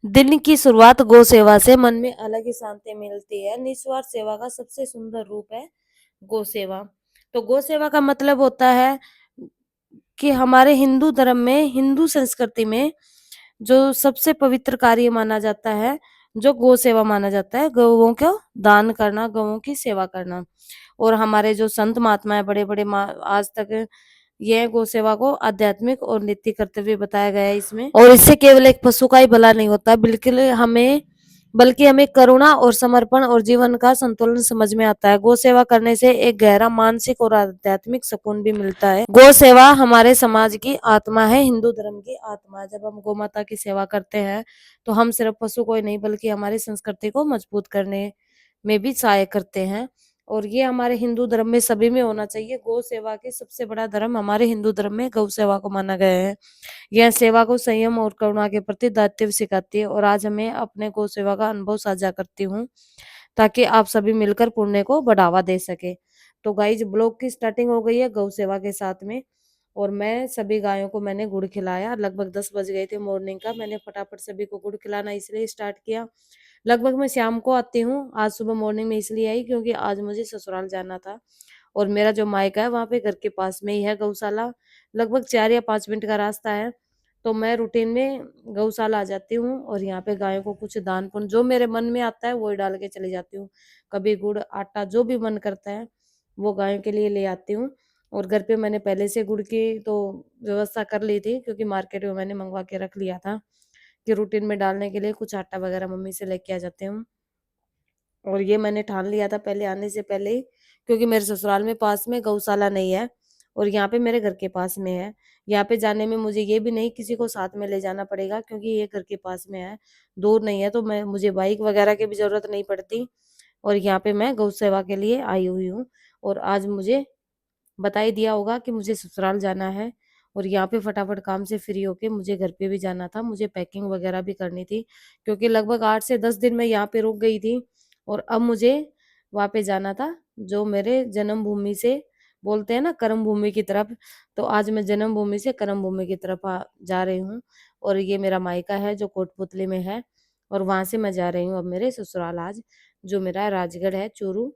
दिन की शुरुआत गौ सेवा से मन में अलग ही शांति मिलती है। निस्वार्थ सेवा का सबसे सुंदर रूप है गौ सेवा। तो गौ सेवा का मतलब होता है कि हमारे हिंदू धर्म में, हिंदू संस्कृति में जो सबसे पवित्र कार्य माना जाता है, जो गौ सेवा माना जाता है, गौओं को दान करना, गौओं की सेवा करना। और हमारे जो संत महात्मा है, बड़े-बड़े आज तक यह गौ सेवा को आध्यात्मिक और नैतिक कर्तव्य बताया गया है इसमें। और इससे केवल एक पशु का ही भला नहीं होता, बल्कि हमें करुणा और समर्पण और जीवन का संतुलन समझ में आता है। गौ सेवा करने से एक गहरा मानसिक और आध्यात्मिक सुकून भी मिलता है। गौ सेवा हमारे समाज की आत्मा है, हिंदू धर्म की आत्मा है। जब हम गौ माता की सेवा करते हैं तो हम सिर्फ पशु को ही नहीं बल्कि हमारी संस्कृति को मजबूत करने में भी सहायक करते हैं। और ये हमारे हिंदू धर्म में सभी में होना चाहिए। गौ सेवा के सबसे बड़ा धर्म हमारे हिंदू धर्म में गौ सेवा को माना गया है। यह सेवा को संयम और करुणा के प्रति दायित्व सिखाती है। और आज हमें अपने गौ सेवा का अनुभव साझा करती हूँ ताकि आप सभी मिलकर पुण्य को बढ़ावा दे सके। तो गाइज, ब्लॉग की स्टार्टिंग हो गई है गौ सेवा के साथ में। और मैं सभी गायों को मैंने गुड़ खिलाया। लगभग 10 बज गए थे मॉर्निंग का। मैंने फटाफट सभी को गुड़ खिलाना इसलिए स्टार्ट किया। लगभग मैं शाम को आती हूँ, आज सुबह मॉर्निंग में इसलिए आई क्योंकि आज मुझे ससुराल जाना था। और मेरा जो मायका है वहाँ पे घर के पास में ही है गौशाला। लगभग 4 या 5 मिनट का रास्ता है। तो मैं रूटीन में गौशाला आ जाती हूँ और यहाँ पे गायों को कुछ दान पुण्य जो मेरे मन में आता है वही डाल के चली जाती हूँ। कभी गुड़, आटा, जो भी मन करता है वो गायों के लिए ले आती हूँ। और घर पे मैंने पहले से गुड़ की तो व्यवस्था कर ली थी क्योंकि मार्केट में मैंने मंगवा के रख लिया था कि रूटीन में डालने के लिए कुछ आटा वगैरह मम्मी से लेके आ जाते हूँ। और ये मैंने ठान लिया था पहले आने से पहले ही, क्योंकि मेरे ससुराल में पास में गौशाला नहीं है और यहाँ पे मेरे घर के पास में है। यहाँ पे जाने में मुझे ये भी नहीं किसी को साथ में ले जाना पड़ेगा क्योंकि ये घर के पास में है, दूर नहीं है। तो मैं मुझे बाइक वगैरह की भी जरूरत नहीं पड़ती। और यहाँ पे मैं गौ सेवा के लिए आई हुई हूँ। और आज मुझे बता ही दिया होगा कि मुझे ससुराल जाना है। और यहाँ पे फटाफट काम से फ्री होके मुझे घर पे भी जाना था, मुझे पैकिंग वगैरह भी करनी थी क्योंकि लगभग 8 से 10 दिन मैं यहाँ पे रुक गई थी। और अब मुझे वहाँ पे जाना था जो मेरे जन्मभूमि से बोलते हैं ना, कर्म भूमि की तरफ। तो आज मैं जन्मभूमि से कर्म भूमि की तरफ जा रही हूँ। और ये मेरा मायका है जो कोटपुतली में है। और वहां से मैं जा रही हूँ अब मेरे ससुराल आज, जो मेरा राजगढ़ है, चूरू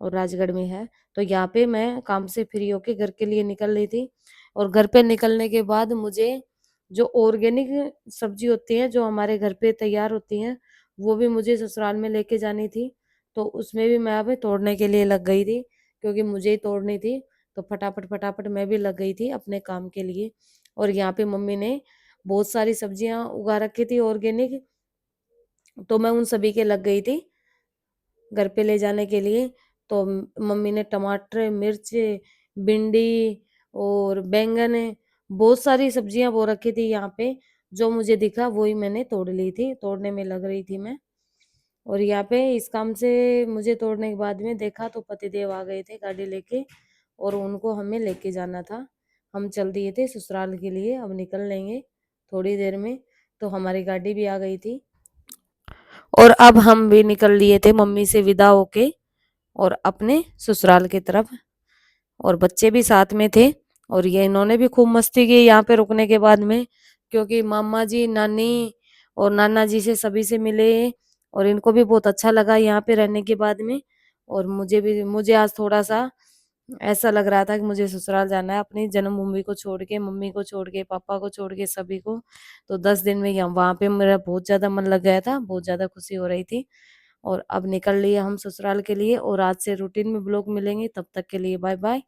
और राजगढ़ में है। तो यहाँ पे मैं काम से फ्री होके घर के लिए निकल रही थी। और घर पे निकलने के बाद मुझे जो ऑर्गेनिक सब्जी होती है जो हमारे घर पे तैयार होती हैं वो भी मुझे ससुराल में लेके जानी थी। तो उसमें भी मैं अब तोड़ने के लिए लग गई थी क्योंकि मुझे ही तोड़नी थी। तो फटाफट फटाफट मैं भी लग गई थी अपने काम के लिए। और यहाँ पे मम्मी ने बहुत सारी सब्जियां उगा रखी थी ऑर्गेनिक, तो मैं उन सभी के लग गई थी घर पे ले जाने के लिए। तो मम्मी ने टमाटर, मिर्च, भिंडी और बैंगन, बहुत सारी सब्जियां बो रखी थी यहाँ पे। जो मुझे दिखा वही मैंने तोड़ ली थी, तोड़ने में लग रही थी मैं। और यहाँ पे इस काम से मुझे तोड़ने के बाद में देखा तो पतिदेव आ गए थे गाड़ी लेके और उनको हमें लेके जाना था। हम चल दिए थे ससुराल के लिए, अब निकल लेंगे थोड़ी देर में। तो हमारी गाड़ी भी आ गई थी और अब हम भी निकल लिए थे मम्मी से विदा होके और अपने ससुराल की तरफ। और बच्चे भी साथ में थे और ये इन्होंने भी खूब मस्ती की यहाँ पे रुकने के बाद में, क्योंकि मामा जी, नानी और नाना जी से सभी से मिले और इनको भी बहुत अच्छा लगा यहाँ पे रहने के बाद में। और मुझे आज थोड़ा सा ऐसा लग रहा था कि मुझे ससुराल जाना है अपनी जन्मभूमि को छोड़ के, मम्मी को छोड़ के, पापा को छोड़ के, सभी को। तो 10 दिन में यहाँ वहां पे मेरा बहुत ज्यादा मन लग गया था, बहुत ज्यादा खुशी हो रही थी। और अब निकल लिए हम ससुराल के लिए और आज से रूटीन में ब्लॉग मिलेंगे, तब तक के लिए बाय बाय।